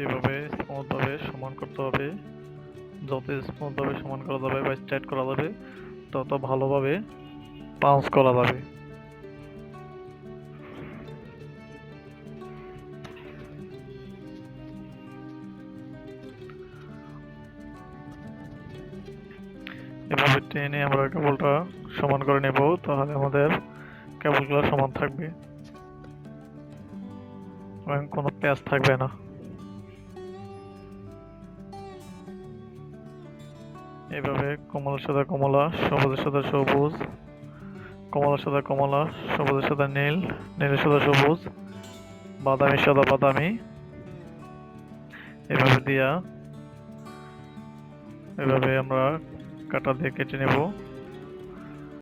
এভাবে স্মুথ ভাবে সমান করতে হবে। যত স্মুথ ভাবে সমান করা যাবে বা স্ট্রেট করা যাবে তত ভালোভাবে পাঞ্চ করা যাবে। এভাবে টেনে আমরা কেবলটা সমান করে নেব, তাহলে আমাদের কেবলগুলো সমান থাকবে এবং কোনো প্যাচ থাকবে না। এভাবে কমলার সাথে কমলা, সবুজের সাথে সবুজ, কমলার সাথে কমলা, সবুজের সাথে নীল, নীলের সাথে সবুজ, বাদামির সাথে বাদামি, এভাবে দিয়া এভাবে আমরা কাটা দিয়ে কেটে নেব।